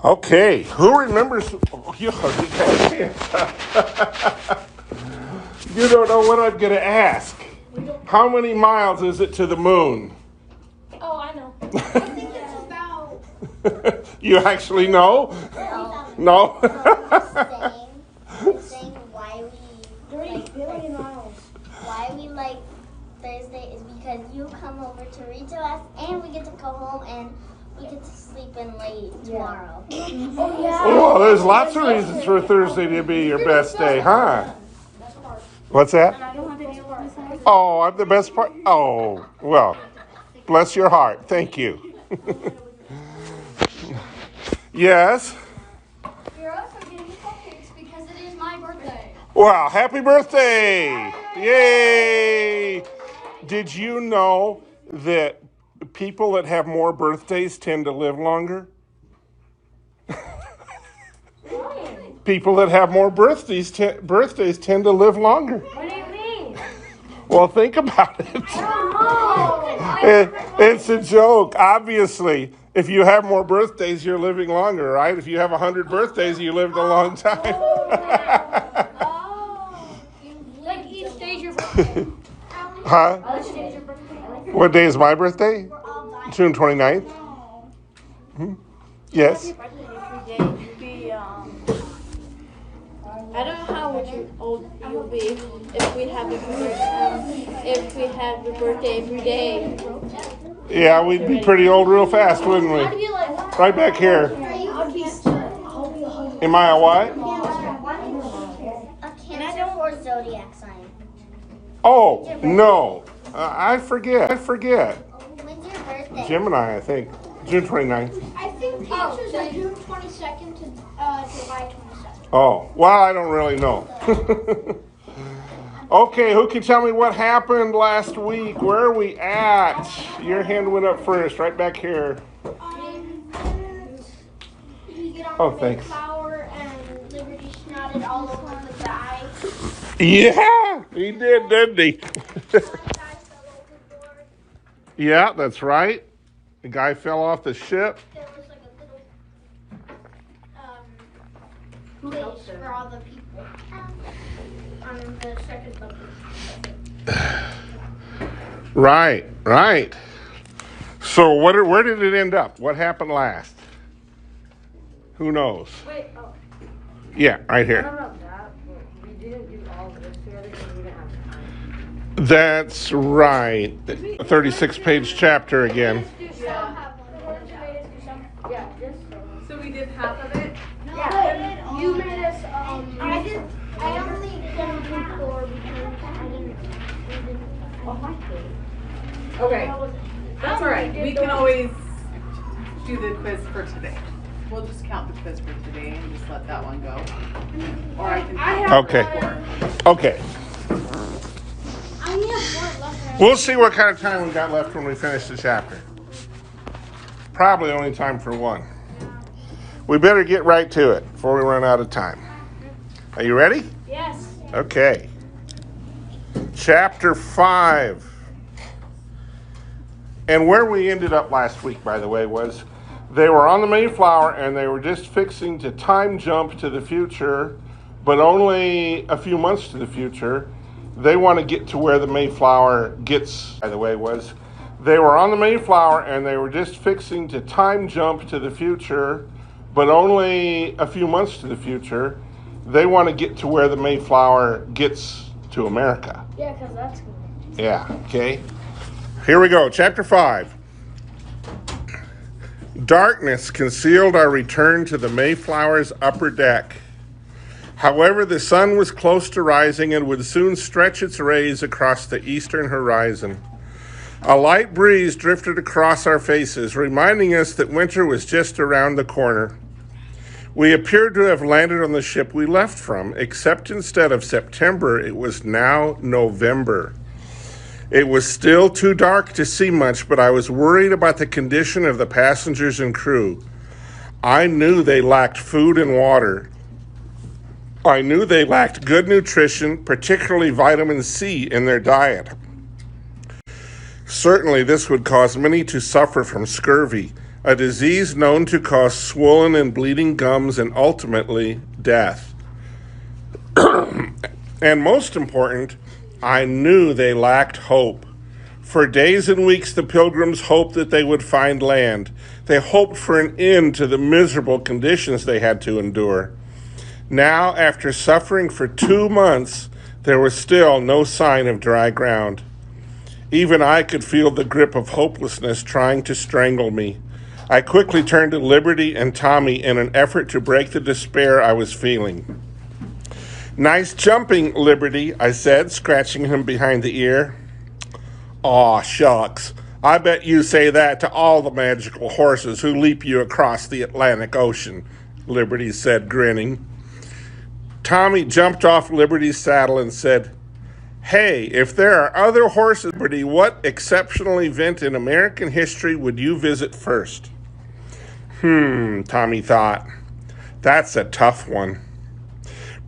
Okay, who remembers? You don't know what I'm going to ask. How many miles is it to the moon? Oh, I know. I think it's about. You actually know? No? We're saying why we 3 billion miles. why we like Thursday is because you come over to read to us and we get to go home and we get to sleep in late tomorrow. Oh, yeah. Well, there's lots of reasons for Thursday to be your best day, huh? What's that? Oh, I'm the best part. Oh, well, bless your heart. Thank you. Yes? You're also getting cupcakes because it is my birthday. Well, happy birthday! Yay! Did you know that people that have more birthdays tend to live longer? People that have more birthdays tend to live longer. What do you mean? Well, think about it. It's a joke. Obviously, if you have more birthdays, you're living longer, right? If you have 100 birthdays, you lived a long time. Like each day's your birthday. Huh? Each day's your birthday. What day is my birthday? June 29th? Yes. I don't know how old you'll be if we have your birthday every day. Yeah, we'd be pretty old real fast, wouldn't we? Right back here. Am I a what? A Cancer or zodiac sign. Oh, no. I forget. When's your birthday? Gemini, I think. June 29th. I think Cancer's are June 22nd to July 22nd. Oh, well, I don't really know. Okay, who can tell me what happened last week? Where are we at? Your hand went up first, right back here. You get on Oh, the thanks. Mayflower and Liberty snotted all over the guy. Yeah, he did, didn't he? One guy fell overboard. Yeah, that's right. The guy fell off the ship. There was like a little place for all the people on the second boat. Right. So where did it end up? What happened last? Who knows? Wait, Yeah, right I here. don't know that, but we didn't do all of this together because we didn't have time. That's right. 36-page chapter again. Yeah, just so we did half of it. Yeah, you made us. I only did 4 because I didn't. Okay, that's all right. We can always do the quiz for today. We'll just count the quiz for today and just let that one go. Or I can. Okay. Okay. I only have 4 left. We'll see what kind of time we got left when we finish the chapter. Probably only time for one. We better get right to it before we run out of time. Are you ready? Yes. Okay. Chapter 5. And where we ended up last week, by the way, was they were on the Mayflower and they were just fixing to time jump to the future, but only a few months to the future. They want to get to where the Mayflower gets, by the way, was they were on the Mayflower and they were just fixing to time jump to the future, but only a few months to the future. They want to get to where the Mayflower gets to America. Yeah, because that's cool. Yeah, okay. Here we go, chapter 5. Darkness concealed our return to the Mayflower's upper deck. However, the sun was close to rising and would soon stretch its rays across the eastern horizon. A light breeze drifted across our faces, reminding us that winter was just around the corner. We appeared to have landed on the ship we left from, except instead of September, it was now November. It was still too dark to see much, but I was worried about the condition of the passengers and crew. I knew they lacked food and water. I knew they lacked good nutrition, particularly vitamin C, in their diet. Certainly, this would cause many to suffer from scurvy, a disease known to cause swollen and bleeding gums and ultimately death. And most important, I knew they lacked hope. For days and weeks, the pilgrims hoped that they would find land. They hoped for an end to the miserable conditions they had to endure. Now, after suffering for 2 months, there was still no sign of dry ground. Even I could feel the grip of hopelessness trying to strangle me. I quickly turned to Liberty and Tommy in an effort to break the despair I was feeling. "Nice jumping, Liberty," I said, scratching him behind the ear. "Aw, shucks. I bet you say that to all the magical horses who leap you across the Atlantic Ocean," Liberty said, grinning. Tommy jumped off Liberty's saddle and said, "Hey, if there are other horses, Liberty, what exceptional event in American history would you visit first?" Tommy thought. That's a tough one.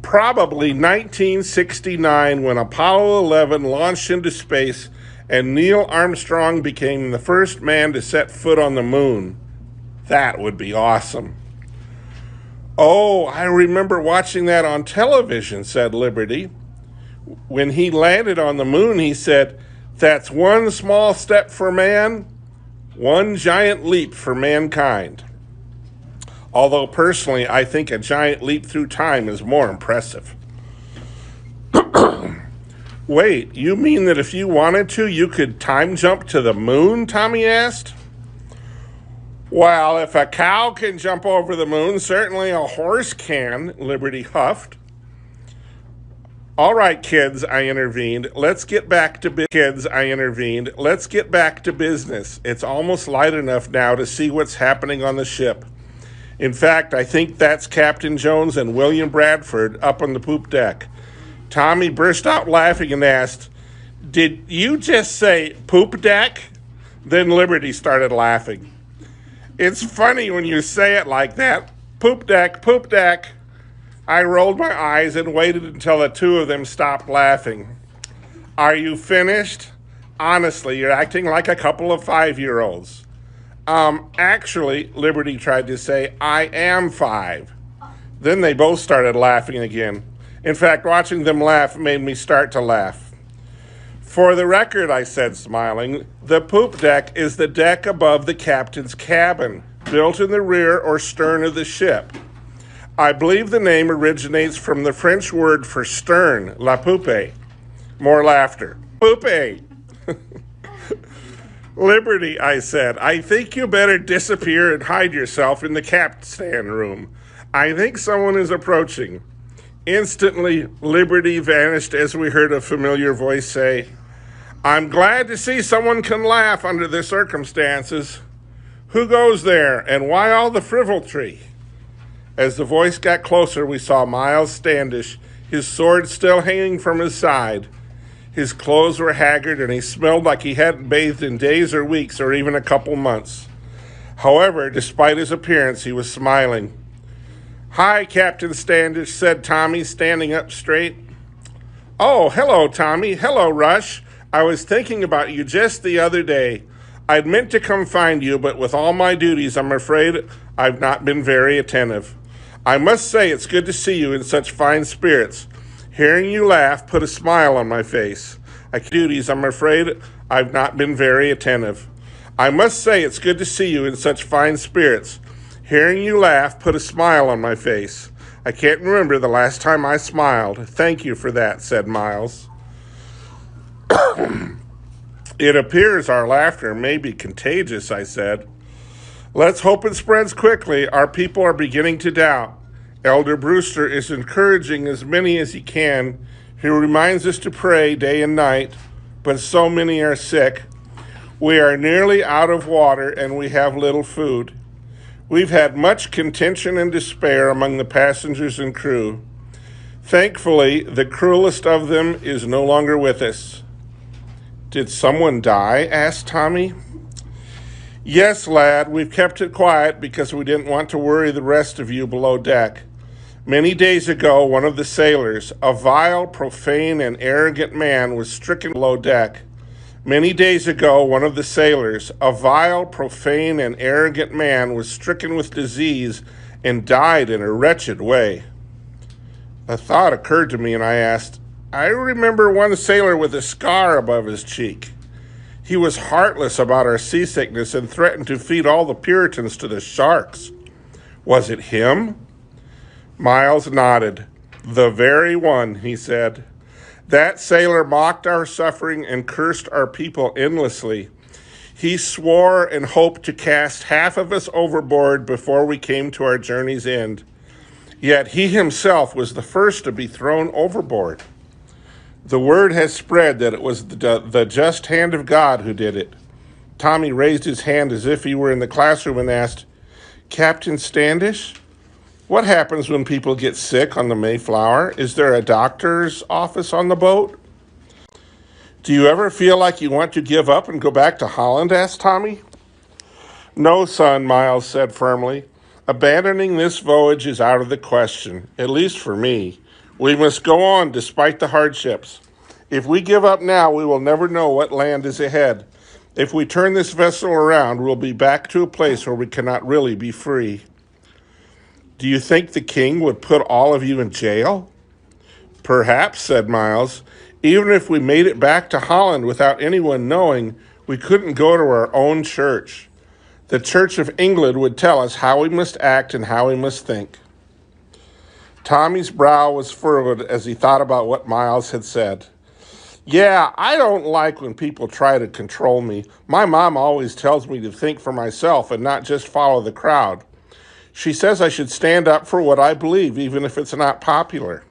Probably 1969, when Apollo 11 launched into space and Neil Armstrong became the first man to set foot on the moon. That would be awesome. "Oh, I remember watching that on television," said Liberty. "When he landed on the moon, he said, 'That's one small step for man, one giant leap for mankind.' Although personally, I think a giant leap through time is more impressive." "Wait, you mean that if you wanted to, you could time jump to the moon?" Tommy asked. "Well, if a cow can jump over the moon, certainly a horse can," Liberty huffed. "All right, kids," I intervened. Let's get back to business. It's almost light enough now to see what's happening on the ship. In fact, I think that's Captain Jones and William Bradford up on the poop deck." Tommy burst out laughing and asked, "Did you just say poop deck?" Then Liberty started laughing. "It's funny when you say it like that. Poop deck, poop deck." I rolled my eyes and waited until the two of them stopped laughing. "Are you finished? Honestly, you're acting like a couple of 5-year-olds. Actually," Liberty tried to say, "I am 5. Then they both started laughing again. In fact, watching them laugh made me start to laugh. "For the record," I said, smiling, "the poop deck is the deck above the captain's cabin, built in the rear or stern of the ship. I believe the name originates from the French word for stern, la poupe." More laughter. "Poupe." "Liberty," I said, "I think you better disappear and hide yourself in the capstan room. I think someone is approaching." Instantly, Liberty vanished as we heard a familiar voice say, "I'm glad to see someone can laugh under the circumstances. Who goes there, and why all the frivolity?" As the voice got closer, we saw Miles Standish, his sword still hanging from his side. His clothes were haggard, and he smelled like he hadn't bathed in days or weeks or even a couple months. However, despite his appearance, he was smiling. "Hi, Captain Standish," said Tommy, standing up straight. "Oh, hello, Tommy. Hello, Rush. I was thinking about you just the other day. I'd meant to come find you, but with all my duties, I'm afraid I've not been very attentive. I must say it's good to see you in such fine spirits. Hearing you laugh put a smile on my face. I'm afraid I've not been very attentive. I must say it's good to see you in such fine spirits. Hearing you laugh put a smile on my face. I can't remember the last time I smiled. Thank you for that," said Miles. "It appears our laughter may be contagious," I said. "Let's hope it spreads quickly. Our people are beginning to doubt. Elder Brewster is encouraging as many as he can. He reminds us to pray day and night, but so many are sick. We are nearly out of water and we have little food. We've had much contention and despair among the passengers and crew. Thankfully, the cruelest of them is no longer with us." "Did someone die?" asked Tommy. "Yes, lad. We've kept it quiet because we didn't want to worry the rest of you below deck. Many days ago, one of the sailors, a vile, profane, and arrogant man, was stricken below deck. Many days ago, one of the sailors, a vile, profane, and arrogant man, was stricken with disease and died in a wretched way. A thought occurred to me, and I asked, I remember one sailor with a scar above his cheek. He was heartless about our seasickness and threatened to feed all the Puritans to the sharks. Was it him? Miles nodded. The very one, he said. That sailor mocked our suffering and cursed our people endlessly. He swore and hoped to cast half of us overboard before we came to our journey's end. Yet he himself was the first to be thrown overboard. The word has spread that it was the just hand of God who did it. Tommy raised his hand as if he were in the classroom and asked, Captain Standish, what happens when people get sick on the Mayflower? Is there a doctor's office on the boat? Do you ever feel like you want to give up and go back to Holland? Asked Tommy. No, son, Miles said firmly. Abandoning this voyage is out of the question, at least for me. We must go on despite the hardships. If we give up now, we will never know what land is ahead. If we turn this vessel around, we'll be back to a place where we cannot really be free. Do you think the king would put all of you in jail? Perhaps, said Miles. Even if we made it back to Holland without anyone knowing, we couldn't go to our own church. The Church of England would tell us how we must act and how we must think. Tommy's brow was furrowed as he thought about what Miles had said. Yeah, I don't like when people try to control me. My mom always tells me to think for myself and not just follow the crowd. She says I should stand up for what I believe, even if it's not popular.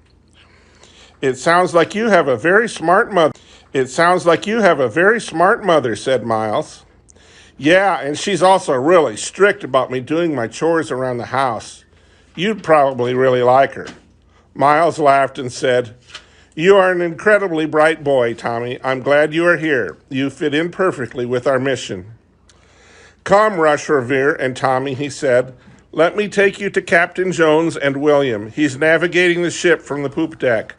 It sounds like you have a very smart mother. Said Miles. Yeah, and she's also really strict about me doing my chores around the house. You'd probably really like her. Miles laughed and said, You are an incredibly bright boy, Tommy. I'm glad you are here. You fit in perfectly with our mission. Come, Rush Revere and Tommy, he said. Let me take you to Captain Jones and William. He's navigating the ship from the poop deck.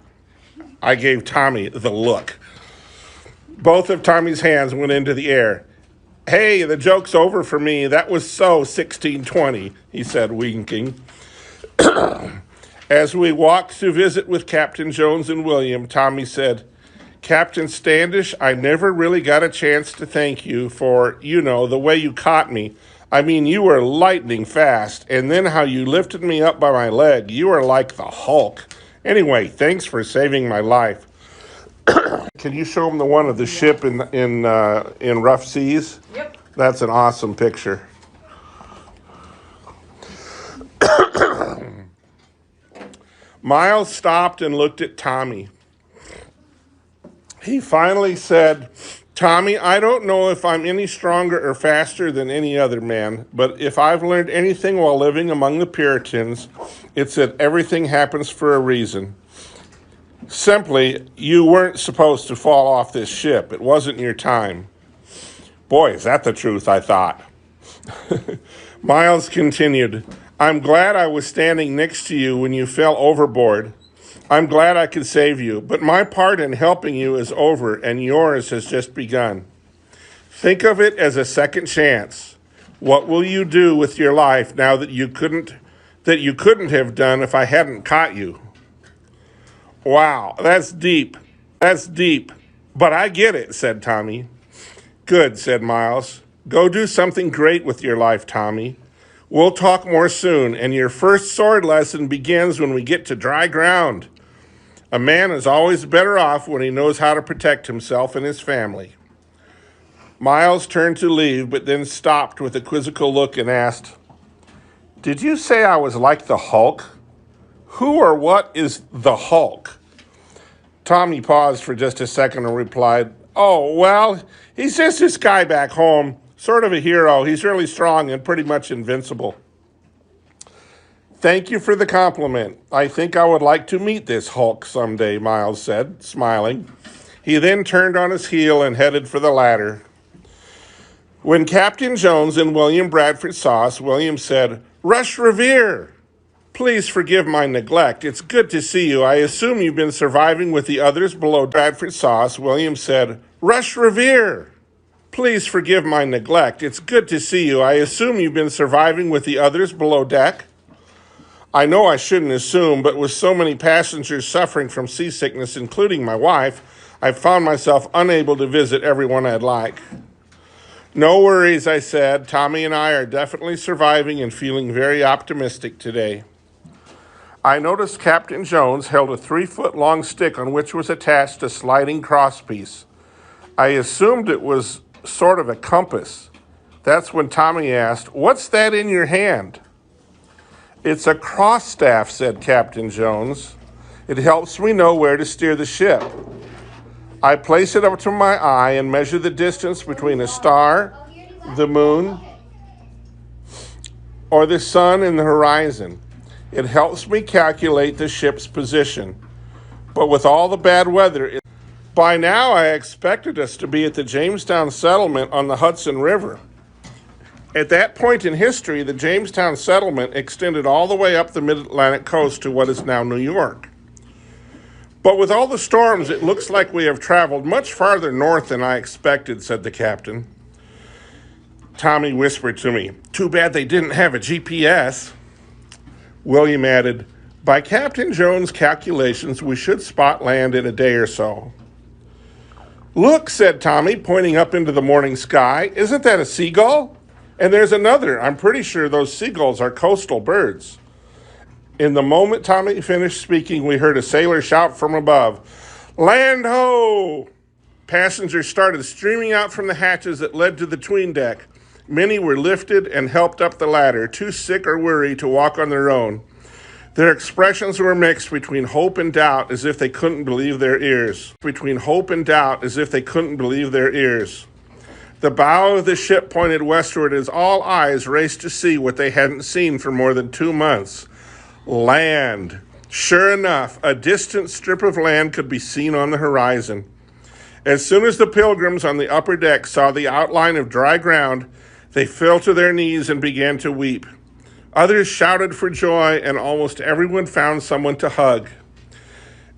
I gave Tommy the look. Both of Tommy's hands went into the air. Hey, the joke's over for me. That was so 1620, he said, winking. As we walked to visit with Captain Jones and William, Tommy said, Captain Standish, I never really got a chance to thank you for, the way you caught me. I mean, you were lightning fast, and then how you lifted me up by my leg. You were like the Hulk. Anyway, thanks for saving my life. Can you show them the one of the ship in rough seas? Yep. That's an awesome picture. Miles stopped and looked at Tommy. He finally said, Tommy, I don't know if I'm any stronger or faster than any other man, but if I've learned anything while living among the Puritans, it's that everything happens for a reason. Simply, you weren't supposed to fall off this ship. It wasn't your time. Boy, is that the truth, I thought. Miles continued, I'm glad I was standing next to you when you fell overboard. I'm glad I could save you, but my part in helping you is over and yours has just begun. Think of it as a second chance. What will you do with your life now that you couldn't have done if I hadn't caught you? Wow, that's deep. But I get it, said Tommy. Good, said Miles. Go do something great with your life, Tommy. We'll talk more soon, and your first sword lesson begins when we get to dry ground. A man is always better off when he knows how to protect himself and his family. Miles turned to leave, but then stopped with a quizzical look and asked, Did you say I was like the Hulk? Who or what is the Hulk? Tommy paused for just a second and replied, Oh, well, he's just this guy back home. Sort of a hero. He's really strong and pretty much invincible. Thank you for the compliment. I think I would like to meet this Hulk someday, Miles said, smiling. He then turned on his heel and headed for the ladder. When Captain Jones and William Bradford saw us, William said, Rush Revere! Please forgive my neglect. It's good to see you. I assume you've been surviving with the others below. Bradford saw us. William said, Rush Revere! Please forgive my neglect. It's good to see you. I assume you've been surviving with the others below deck? I know I shouldn't assume, but with so many passengers suffering from seasickness, including my wife, I've found myself unable to visit everyone I'd like. No worries, I said. Tommy and I are definitely surviving and feeling very optimistic today. I noticed Captain Jones held a 3-foot-long stick on which was attached a sliding crosspiece. I assumed it was sort of a compass. That's when Tommy asked, "What's that in your hand?" "It's a cross staff," said Captain Jones. "It helps me know where to steer the ship. I place it up to my eye and measure the distance between a star, the moon, or the sun and the horizon. It helps me calculate the ship's position. But with all the bad weather, by now I expected us to be at the Jamestown settlement on the Hudson River. At that point in history, the Jamestown settlement extended all the way up the mid-Atlantic coast to what is now New York. But with all the storms, it looks like we have traveled much farther north than I expected," said the captain. Tommy whispered to me, "Too bad they didn't have a GPS." William added, "By Captain Jones' calculations, we should spot land in a day or so." "Look," said Tommy, pointing up into the morning sky. "Isn't that a seagull? And there's another. I'm pretty sure those seagulls are coastal birds." In the moment Tommy finished speaking, we heard a sailor shout from above, "Land ho!" Passengers started streaming out from the hatches that led to the 'tween deck. Many were lifted and helped up the ladder, too sick or weary to walk on their own. Their expressions were mixed between hope and doubt, as if they couldn't believe their ears. The bow of the ship pointed westward as all eyes raced to see what they hadn't seen for more than 2 months. Land. Sure enough, a distant strip of land could be seen on the horizon. As soon as the pilgrims on the upper deck saw the outline of dry ground, they fell to their knees and began to weep. Others shouted for joy, and almost everyone found someone to hug.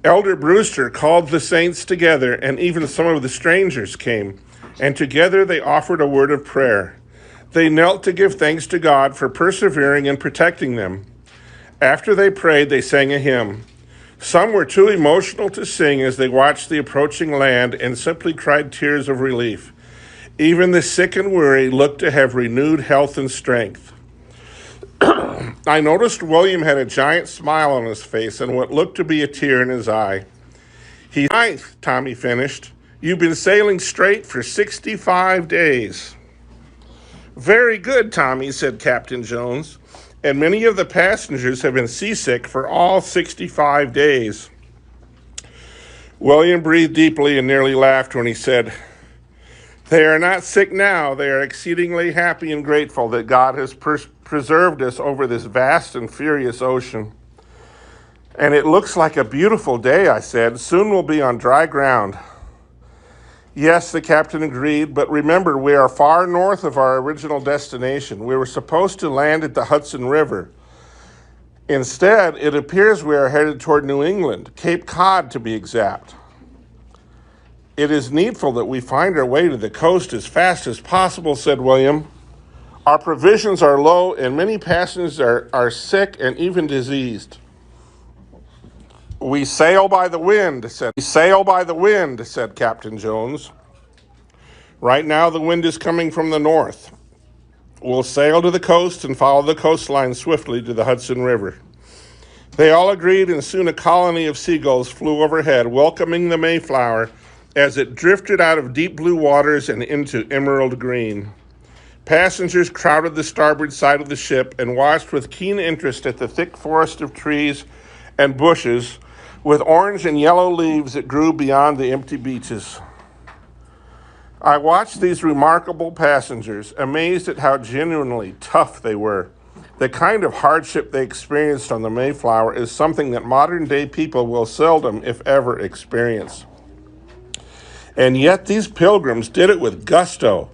Elder Brewster called the saints together, and even some of the strangers came, and together they offered a word of prayer. They knelt to give thanks to God for persevering and protecting them. After they prayed, they sang a hymn. Some were too emotional to sing as they watched the approaching land and simply cried tears of relief. Even the sick and weary looked to have renewed health and strength. I noticed William had a giant smile on his face and what looked to be a tear in his eye. "He's ninth," Tommy finished. "You've been sailing straight for 65 days. "Very good, Tommy," said Captain Jones. "And many of the passengers have been seasick for all 65 days. William breathed deeply and nearly laughed when he said, "They are not sick now. They are exceedingly happy and grateful that God has preserved us over this vast and furious ocean." "And it looks like a beautiful day," I said. "Soon we'll be on dry ground." "Yes," the captain agreed, "but remember, we are far north of our original destination. We were supposed to land at the Hudson River. Instead, it appears we are headed toward New England, Cape Cod to be exact. It is needful that we find our way to the coast as fast as possible," said William. "Our provisions are low, and many passengers are sick and even diseased." "We sail by the wind," said Captain Jones. "Right now the wind is coming from the north. We'll sail to the coast and follow the coastline swiftly to the Hudson River." They all agreed, and soon a colony of seagulls flew overhead, welcoming the Mayflower as it drifted out of deep blue waters and into emerald green. Passengers crowded the starboard side of the ship and watched with keen interest at the thick forest of trees and bushes with orange and yellow leaves that grew beyond the empty beaches. I watched these remarkable passengers, amazed at how genuinely tough they were. The kind of hardship they experienced on the Mayflower is something that modern-day people will seldom, if ever, experience. And yet these pilgrims did it with gusto.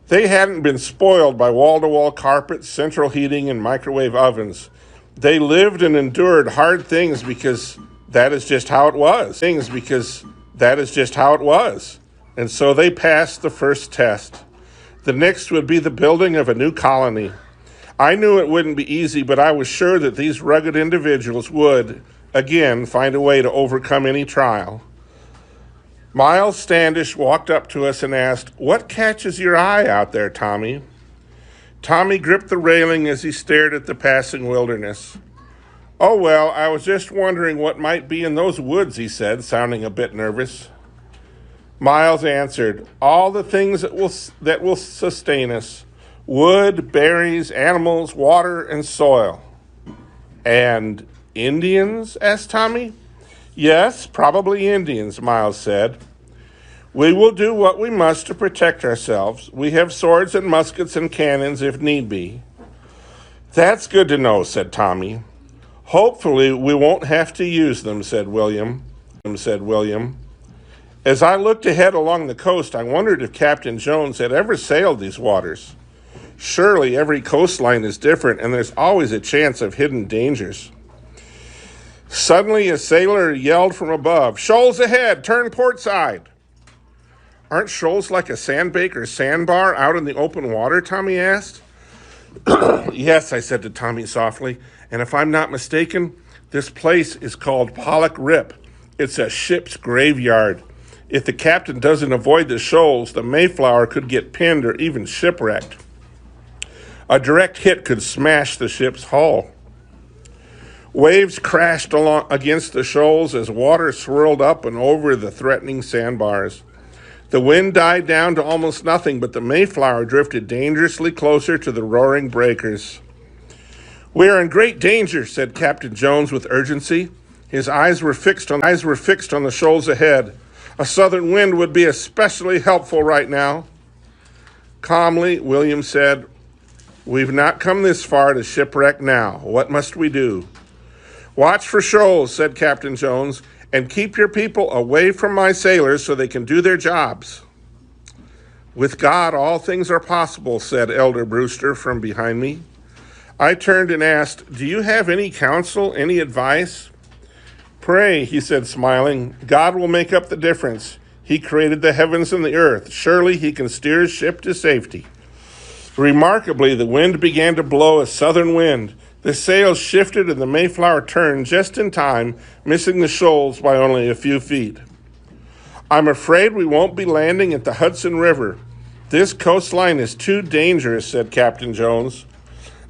They hadn't been spoiled by wall-to-wall carpets, central heating, and microwave ovens. They lived and endured hard things because that is just how it was. and so they passed the first test. The next would be the building of a new colony. I knew it wouldn't be easy, but I was sure that these rugged individuals would, again, find a way to overcome any trial. Miles Standish walked up to us and asked, "What catches your eye out there, Tommy?" Tommy gripped the railing as he stared at the passing wilderness. "Oh, well, I was just wondering what might be in those woods," he said, sounding a bit nervous. Miles answered, "All the things that will sustain us. Wood, berries, animals, water, and soil." "And Indians?" asked Tommy. "Yes, probably Indians," Miles said. "We will do what we must to protect ourselves. We have swords and muskets and cannons if need be." "That's good to know," said Tommy. "Hopefully we won't have to use them," said William. As I looked ahead along the coast, I wondered if Captain Jones had ever sailed these waters. Surely every coastline is different, and there's always a chance of hidden dangers. Suddenly, a sailor yelled from above, "Shoals ahead, turn port side." "Aren't shoals like a sandbank or sandbar out in the open water?" Tommy asked. "Yes," I said to Tommy softly, "and if I'm not mistaken, this place is called Pollock Rip. It's a ship's graveyard. If the captain doesn't avoid the shoals, the Mayflower could get pinned or even shipwrecked. A direct hit could smash the ship's hull." Waves crashed against the shoals as water swirled up and over the threatening sandbars. The wind died down to almost nothing, but the Mayflower drifted dangerously closer to the roaring breakers. "We are in great danger," said Captain Jones with urgency. His eyes were fixed on the shoals ahead. "A southern wind would be especially helpful right now." Calmly, William said, "We've not come this far to shipwreck now. What must we do?" "Watch for shoals," said Captain Jones, "and keep your people away from my sailors so they can do their jobs." "With God, all things are possible," said Elder Brewster from behind me. I turned and asked, "Do you have any counsel, any advice?" "Pray," he said, smiling. "God will make up the difference. He created the heavens and the earth. Surely he can steer his ship to safety." Remarkably, the wind began to blow a southern wind. The sails shifted and the Mayflower turned just in time, missing the shoals by only a few feet. "I'm afraid we won't be landing at the Hudson River. This coastline is too dangerous," said Captain Jones.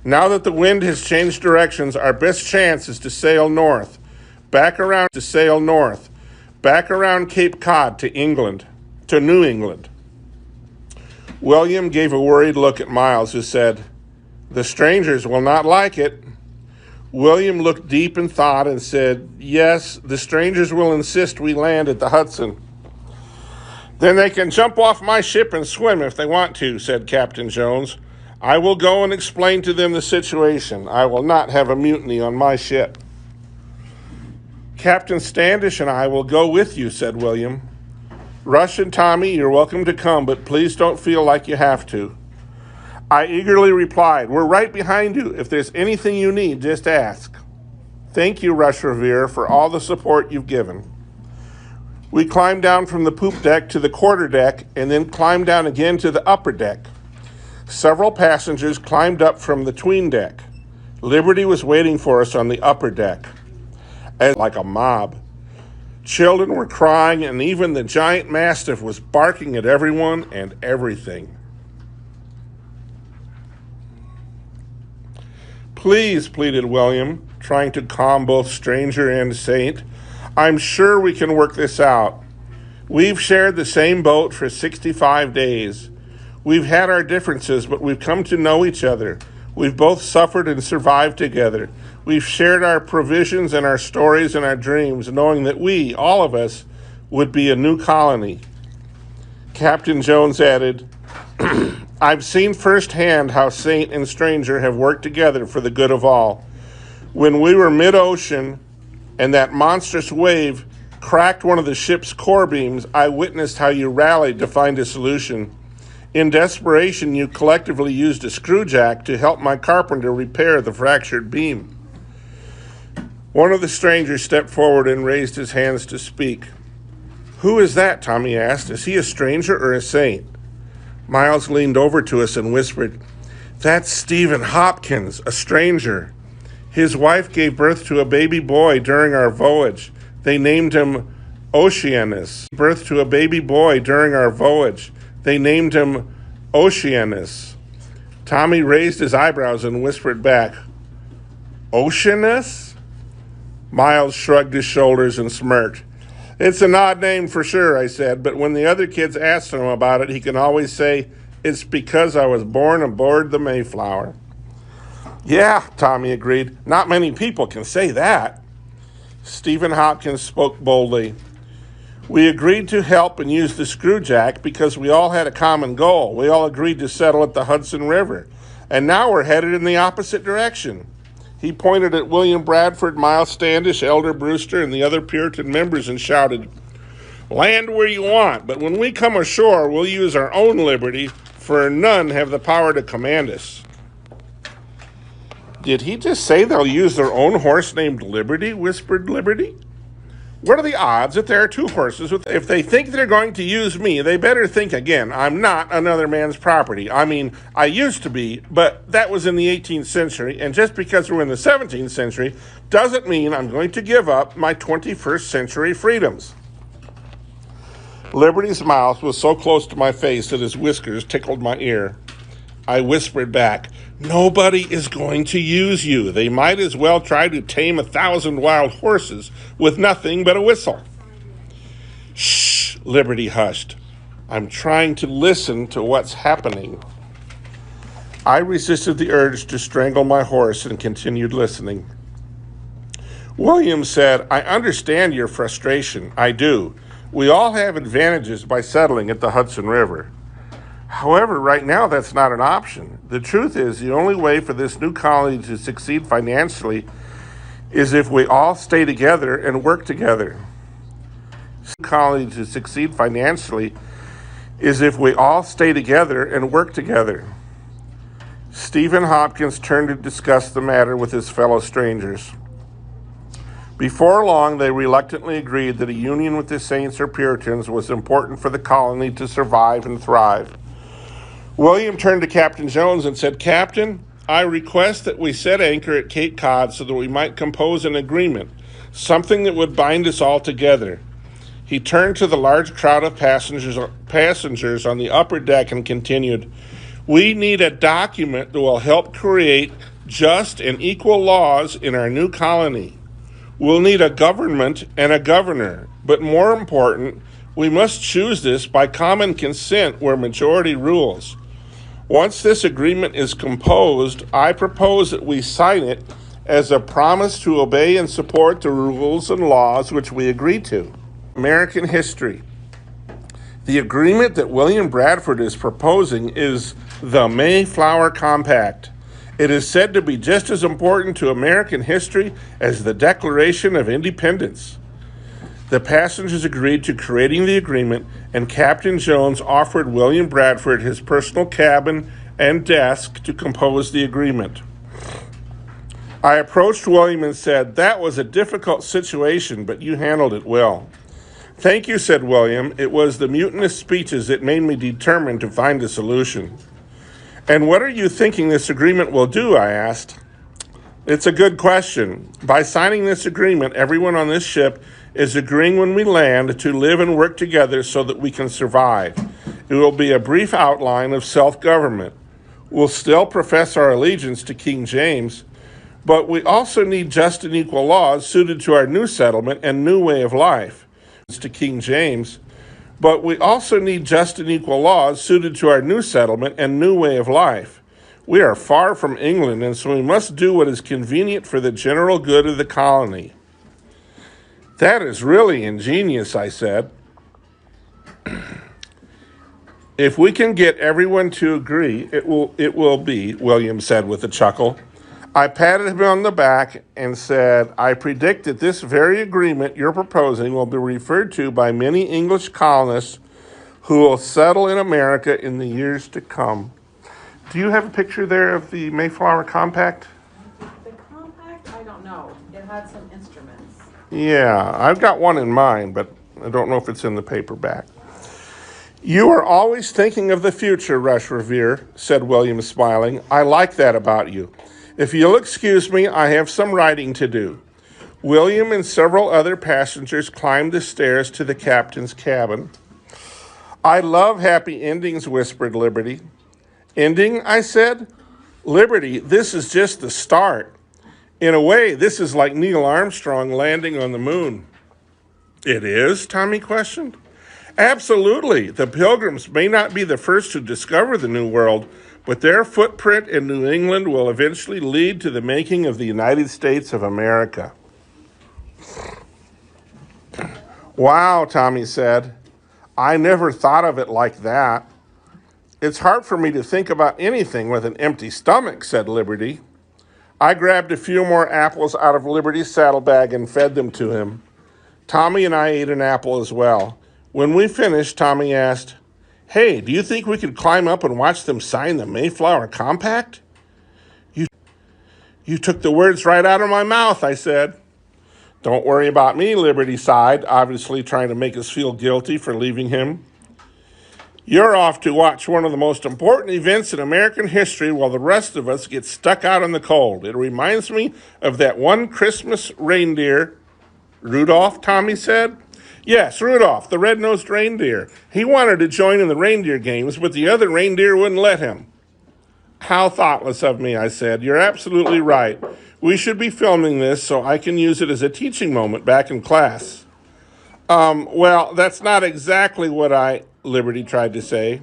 "Now that the wind has changed directions, our best chance is to sail north. Back around Cape Cod to New England. William gave a worried look at Miles, who said, "The strangers will not like it." William looked deep in thought and said, "Yes, the strangers will insist we land at the Hudson." "Then they can jump off my ship and swim if they want to," said Captain Jones. "I will go and explain to them the situation. I will not have a mutiny on my ship." "Captain Standish and I will go with you," said William. "Rush and Tommy, you're welcome to come, but please don't feel like you have to." I eagerly replied, "We're right behind you. If there's anything you need, just ask." "Thank you, Rush Revere, for all the support you've given." We climbed down from the poop deck to the quarter deck and then climbed down again to the upper deck. Several passengers climbed up from the 'tween deck. Liberty was waiting for us on the upper deck, like a mob. Children were crying, and even the giant mastiff was barking at everyone and everything. "Please," pleaded William, trying to calm both stranger and saint, "I'm sure we can work this out. We've shared the same boat for 65 days. We've had our differences, but we've come to know each other. We've both suffered and survived together. We've shared our provisions and our stories and our dreams, knowing that we, all of us, would be a new colony." Captain Jones added, "I've seen firsthand how saint and stranger have worked together for the good of all. When we were mid-ocean and that monstrous wave cracked one of the ship's core beams, I witnessed how you rallied to find a solution. In desperation, you collectively used a screwjack to help my carpenter repair the fractured beam." One of the strangers stepped forward and raised his hands to speak. Who is that? Tommy asked. Is he a stranger or a saint? Miles leaned over to us and whispered, That's Stephen Hopkins, a stranger. His wife gave birth to a baby boy during our voyage. They named him Oceanus. Birth to a baby boy during our voyage. They named him Oceanus. Tommy raised his eyebrows and whispered back, Oceanus? Miles shrugged his shoulders and smirked. It's an odd name for sure, I said, but when the other kids asked him about it, he can always say, It's because I was born aboard the Mayflower. Yeah, Tommy agreed. Not many people can say that. Stephen Hopkins spoke boldly. We agreed to help and use the screwjack because we all had a common goal. We all agreed to settle at the Hudson River. And now we're headed in the opposite direction. He pointed at William Bradford, Miles Standish, Elder Brewster, and the other Puritan members and shouted, Land where you want, but when we come ashore, we'll use our own liberty, for none have the power to command us. Did he just say they'll use their own horse named Liberty? Whispered Liberty. What are the odds that there are two horses? If they think they're going to use me, they better think again. I'm not another man's property. I mean, I used to be, but that was in the 18th century, and just because we're in the 17th century doesn't mean I'm going to give up my 21st century freedoms. Liberty's mouth was so close to my face that his whiskers tickled my ear. I whispered back, Nobody is going to use you. They might as well try to tame 1,000 wild horses with nothing but a whistle. Shh, Liberty hushed. I'm trying to listen to what's happening. I resisted the urge to strangle my horse and continued listening. William said, I understand your frustration. I do. We all have advantages by settling at the Hudson River. However, right now, that's not an option. The truth is, the only way for this new colony to succeed financially is if we all stay together and work together. Colony to succeed financially is if we all stay together and work together. Stephen Hopkins turned to discuss the matter with his fellow strangers. Before long, they reluctantly agreed that a union with the Saints or Puritans was important for the colony to survive and thrive. William turned to Captain Jones and said, Captain, I request that we set anchor at Cape Cod so that we might compose an agreement, something that would bind us all together. He turned to the large crowd of passengers on the upper deck and continued, We need a document that will help create just and equal laws in our new colony. We'll need a government and a governor, but more important, we must choose this by common consent where majority rules. Once this agreement is composed, I propose that we sign it as a promise to obey and support the rules and laws which we agree to. American history. The agreement that William Bradford is proposing is the Mayflower Compact. It is said to be just as important to American history as the Declaration of Independence. The passengers agreed to creating the agreement, and Captain Jones offered William Bradford his personal cabin and desk to compose the agreement. I approached William and said, That was a difficult situation, but you handled it well. Thank you, said William. It was the mutinous speeches that made me determined to find a solution. And what are you thinking this agreement will do? I asked. It's a good question. By signing this agreement, everyone on this ship is agreeing when we land to live and work together so that we can survive. It will be a brief outline of self-government. We'll still profess our allegiance to King James, but we also need just and equal laws suited to our new settlement and new way of life. To King James, but we also need just and equal laws suited to our new settlement and new way of life. We are far from England, and so we must do what is convenient for the general good of the colony. That is really ingenious, I said. If we can get everyone to agree, it will be, William said with a chuckle. I patted him on the back and said, I predict that this very agreement you're proposing will be referred to by many English colonists who will settle in America in the years to come. Do you have a picture there of the Mayflower Compact? The compact, I don't know. It had some instruments. Yeah, I've got one in mind, but I don't know if it's in the paperback. You are always thinking of the future, Rush Revere, said William, smiling. I like that about you. If you'll excuse me, I have some writing to do. William and several other passengers climbed the stairs to the captain's cabin. I love happy endings, whispered Liberty. Ending, I said. Liberty, this is just the start. In a way, this is like Neil Armstrong landing on the moon. It is? Tommy questioned. Absolutely. The Pilgrims may not be the first to discover the New World, but their footprint in New England will eventually lead to the making of the United States of America. Wow, Tommy said. I never thought of it like that. It's hard for me to think about anything with an empty stomach, said Liberty. I grabbed a few more apples out of Liberty's saddlebag and fed them to him. Tommy and I ate an apple as well. When we finished, Tommy asked, Hey, do you think we could climb up and watch them sign the Mayflower Compact? You took the words right out of my mouth, I said. Don't worry about me, Liberty sighed, obviously trying to make us feel guilty for leaving him. You're off to watch one of the most important events in American history while the rest of us get stuck out in the cold. It reminds me of that one Christmas reindeer. Rudolph, Tommy said. Yes, Rudolph, the red-nosed reindeer. He wanted to join in the reindeer games, but the other reindeer wouldn't let him. How thoughtless of me, I said. You're absolutely right. We should be filming this so I can use it as a teaching moment back in class. Well, that's not exactly what Liberty tried to say.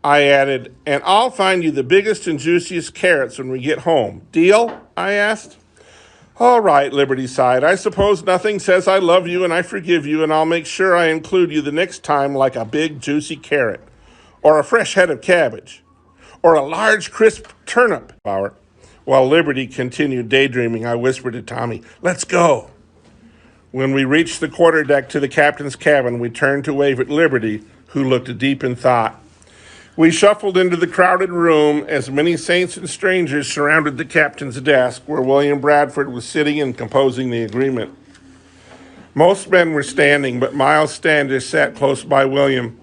I added, and I'll find you the biggest and juiciest carrots when we get home. Deal? I asked. All right, Liberty sighed. I suppose nothing says I love you and I forgive you, and I'll make sure I include you the next time like a big, juicy carrot, or a fresh head of cabbage, or a large, crisp turnip. While Liberty continued daydreaming, I whispered to Tommy, Let's go. When we reached the quarterdeck to the captain's cabin, we turned to wave at Liberty, who looked deep in thought. We shuffled into the crowded room as many saints and strangers surrounded the captain's desk where William Bradford was sitting and composing the agreement. Most men were standing, but Miles Standish sat close by William.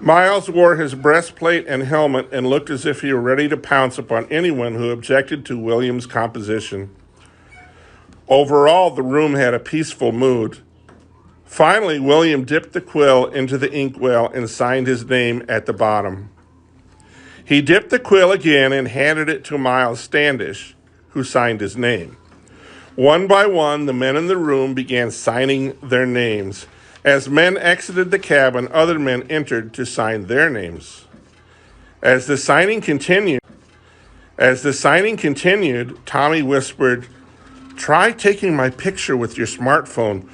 Miles wore his breastplate and helmet and looked as if he were ready to pounce upon anyone who objected to William's composition. Overall, the room had a peaceful mood. Finally, William dipped the quill into the inkwell and signed his name at the bottom. He dipped the quill again and handed it to Miles Standish, who signed his name. One by one, the men in the room began signing their names. As men exited the cabin, other men entered to sign their names. As the signing continued, Tommy whispered, Try taking my picture with your smartphone.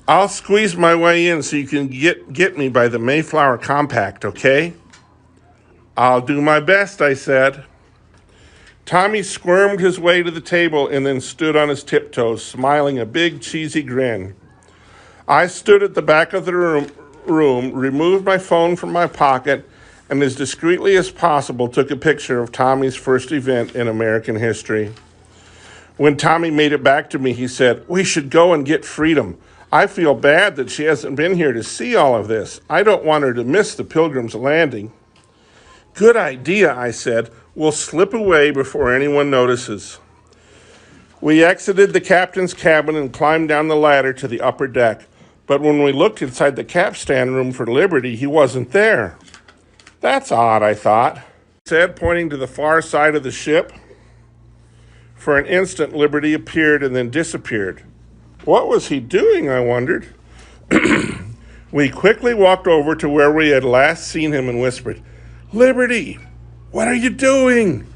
I'll squeeze my way in so you can get me by the Mayflower Compact, okay? I'll do my best, I said. Tommy squirmed his way to the table and then stood on his tiptoes, smiling a big, cheesy grin. I stood at the back of the room, removed my phone from my pocket, and as discreetly as possible took a picture of Tommy's first event in American history. When Tommy made it back to me, he said, We should go and get Freedom. I feel bad that she hasn't been here to see all of this. I don't want her to miss the Pilgrim's Landing. Good idea, I said. We'll slip away before anyone notices. We exited the captain's cabin and climbed down the ladder to the upper deck. But when we looked inside the capstan room for Liberty, he wasn't there. That's odd, I thought, he said, pointing to the far side of the ship. For an instant, Liberty appeared and then disappeared. What was he doing, I wondered. We quickly walked over to where we had last seen him and whispered, Liberty, what are you doing?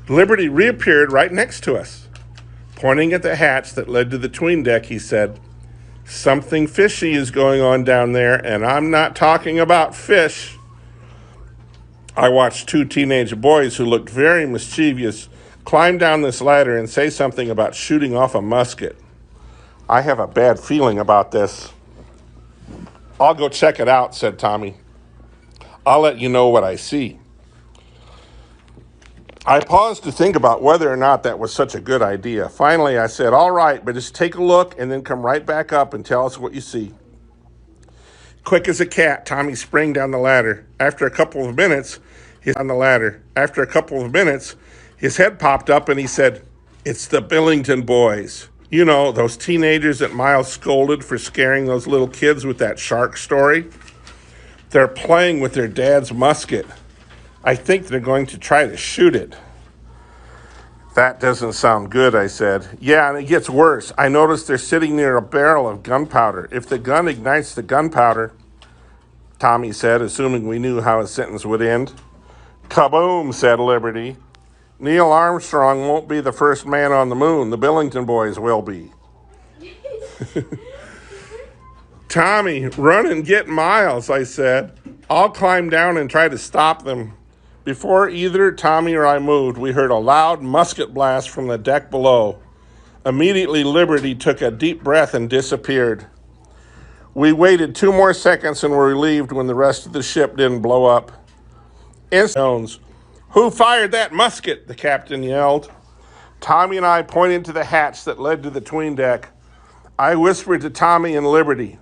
Liberty reappeared right next to us. Pointing at the hatch that led to the 'tween deck, he said, Something fishy is going on down there, and I'm not talking about fish. I watched two teenage boys who looked very mischievous climb down this ladder and say something about shooting off a musket. I have a bad feeling about this. I'll go check it out, said Tommy. I'll let you know what I see. I paused to think about whether or not that was such a good idea. Finally, I said, all right, but just take a look and then come right back up and tell us what you see. Quick as a cat, Tommy sprang down the ladder. After a couple of minutes, his head popped up and he said, "It's the Billington boys. You know, those teenagers that Miles scolded for scaring those little kids with that shark story. They're playing with their dad's musket. I think they're going to try to shoot it." "That doesn't sound good," I said. "Yeah, and it gets worse. I noticed they're sitting near a barrel of gunpowder. If the gun ignites the gunpowder," Tommy said, assuming we knew how his sentence would end. "Kaboom," said Liberty. "Neil Armstrong won't be the first man on the moon. The Billington boys will be." "Tommy, run and get Miles," I said. "I'll climb down and try to stop them." Before either Tommy or I moved, we heard a loud musket blast from the deck below. Immediately, Liberty took a deep breath and disappeared. We waited 2 more seconds and were relieved when the rest of the ship didn't blow up. Jones, "Who fired that musket?" the captain yelled. Tommy and I pointed to the hatch that led to the 'tween deck. I whispered to Tommy and Liberty,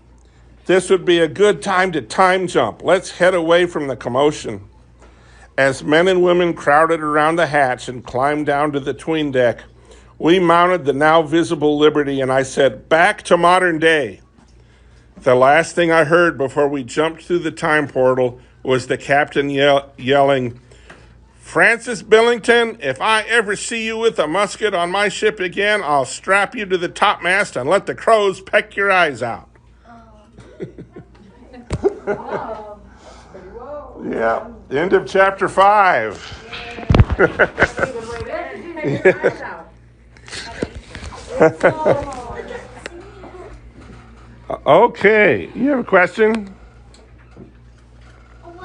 "This would be a good time to time jump. Let's head away from the commotion." As men and women crowded around the hatch and climbed down to the 'tween deck, we mounted the now visible Liberty and I said, "Back to modern day." The last thing I heard before we jumped through the time portal was the captain yelling, "Francis Billington, if I ever see you with a musket on my ship again, I'll strap you to the topmast and let the crows peck your eyes out." Yeah, end of chapter 5. Okay, you have a question? Whenever I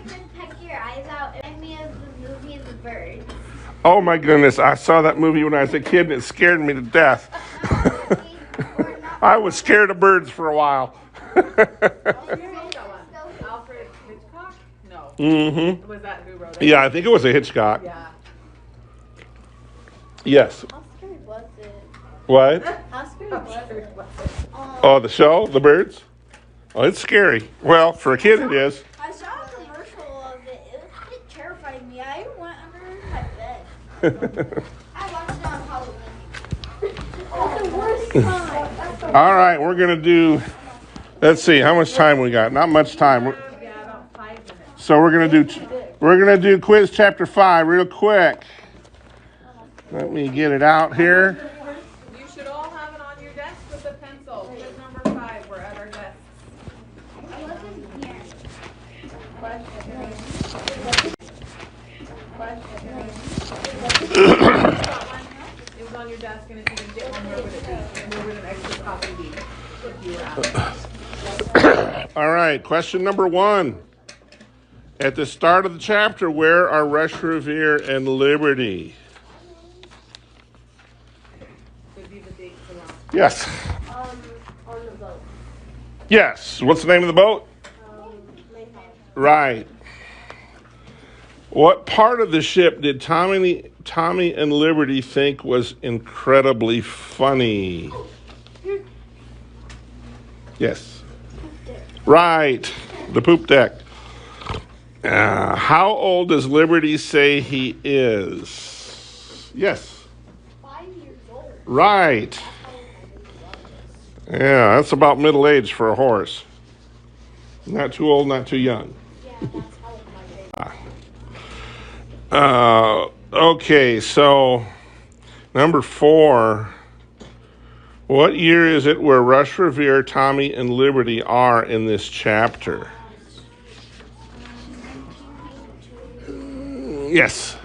heard peck your eyes out, it reminded me of the movie The Birds. Oh my goodness, I saw that movie when I was a kid and it scared me to death. I was scared of birds for a while. Alfred Hitchcock? No. Mm-hmm. Was that who wrote it? Yeah, I think it was a Hitchcock. Yeah. Yes. How scary was it? What? How scary was it? Oh, the show, The Birds? Oh, it's scary. Well, for a kid it is. I saw a commercial of it. It terrified me. I went under my bed. I watched it on Halloween. Oh, the worst time. All right, we're going to do, let's see, how much time we got? Not much time. Yeah, about 5 minutes. So we're going to do quiz chapter 5 real quick. Let me get it out here. You should all have it on your desk with a pencil. Quiz number 5. We're at our desk. It was on your desk, and if you didn't get one, where would it be? And where would an extra copy be if you were asked? All right, question number 1. At the start of the chapter, where are Rush Revere and Liberty? Would be the dates around. Yes. On the boat. Yes. What's the name of the boat? Right. What part of the ship did Tommy and Liberty think was incredibly funny? Yes. Right. The poop deck. How old does Liberty say he is? Yes. 5 years old. Right. Yeah, that's about middle age for a horse. Not too old, not too young. Yeah, that's how old my baby. Okay, so number 4. What year is it where Rush Revere, Tommy, and Liberty are in this chapter? Yes.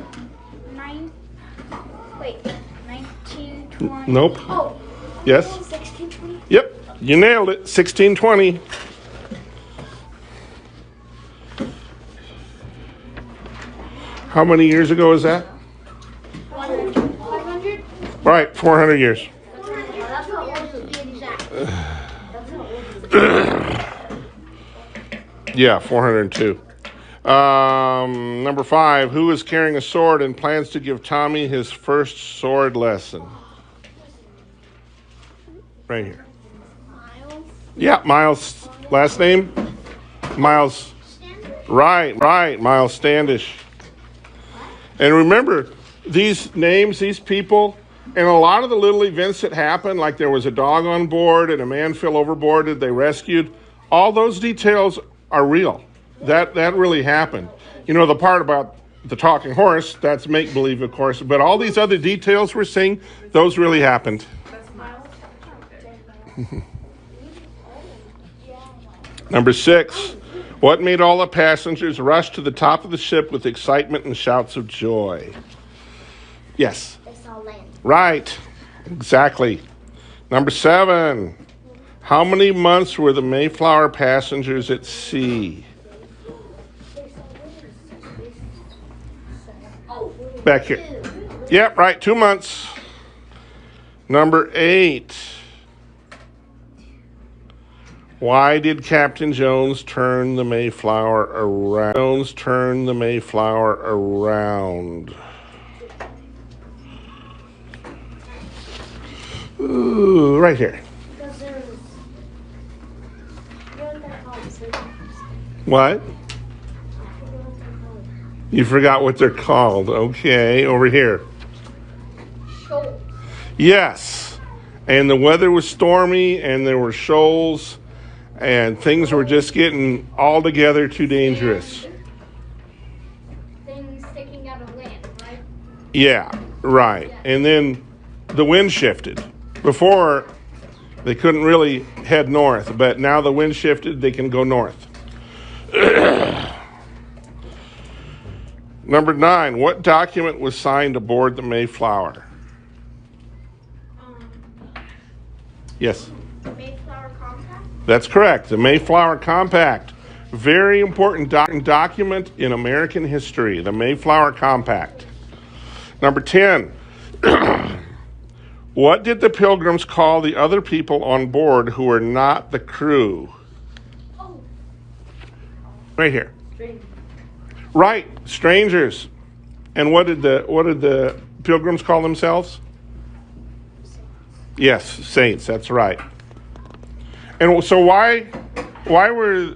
1920. Nope. Oh, Yes. 1620. Yep. You nailed it. 1620. How many years ago is that? 500. Right, 400 years. That's how old to be exact. Yeah, 402. Number 5, who is carrying a sword and plans to give Tommy his first sword lesson? Right here. Miles. Yeah, Miles. Last name? Miles. Right, Miles Standish. And remember, these names, these people, and a lot of the little events that happened, like there was a dog on board and a man fell overboard that they rescued, all those details are real. That really happened. You know, the part about the talking horse, that's make-believe, of course, but all these other details we're seeing, those really happened. Number 6, what made all the passengers rush to the top of the ship with excitement and shouts of joy? Yes. They saw land. Right. Exactly. Number 7, how many months were the Mayflower passengers at sea? Back here. Yep, right, 2 months. Number 8. Why did Captain Jones turn the Mayflower around? Ooh, right here. Because there's. You know what they're called? What? You forgot what they're called. Okay, over here. Shoals. Yes. And the weather was stormy and there were shoals and things were just getting altogether too dangerous. Things sticking out of land, right? Yeah, right. And then the wind shifted. Before, they couldn't really head north, but now the wind shifted, they can go north. Number 9, what document was signed aboard the Mayflower? Yes. The Mayflower Compact. That's correct. The Mayflower Compact. Very important document in American history. The Mayflower Compact. Number 10. What did the Pilgrims call the other people on board who were not the crew? Oh. Right here. Right. Strangers. And what did the Pilgrims call themselves? Yes, saints. That's right. And so why were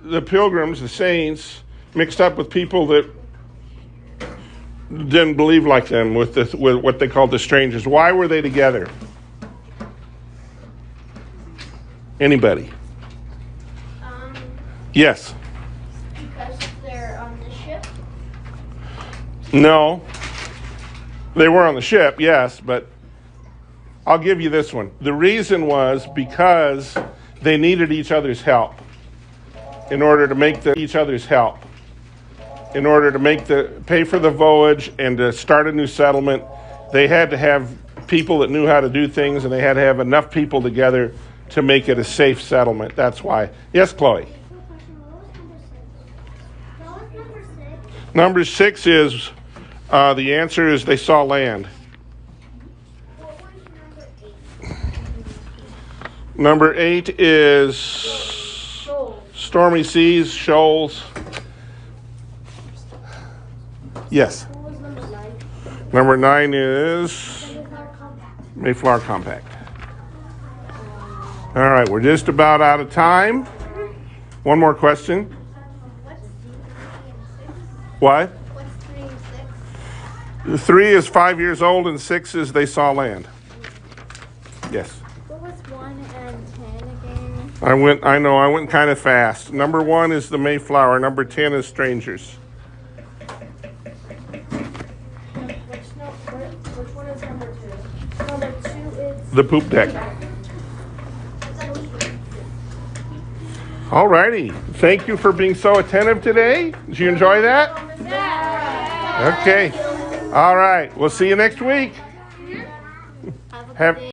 the Pilgrims, the saints, mixed up with people that didn't believe like them, with what they called the strangers? Why were they together? Anybody? Yes. Because they're on the ship. No. They were on the ship, yes, but I'll give you this one. The reason was because they needed each other's help in order to make pay for the voyage and to start a new settlement. They had to have people that knew how to do things, and they had to have enough people together to make it a safe settlement. That's why. Yes, Chloe. Number 6 is, the answer is they saw land. Number 8 is stormy seas, shoals. Yes. Number 9 is Mayflower Compact. All right, we're just about out of time. One more question. What? What's 3 and 6? 3 is 5 years old and 6 is they saw land. Yes. What was 1 and 10 again? I went kind of fast. Number 1 is the Mayflower. Number 10 is strangers. Which one is number 2? Number 2 is The poop deck. All righty. Thank you for being so attentive today. Did you enjoy that? Okay. All right. We'll see you next week. Have a good Have day.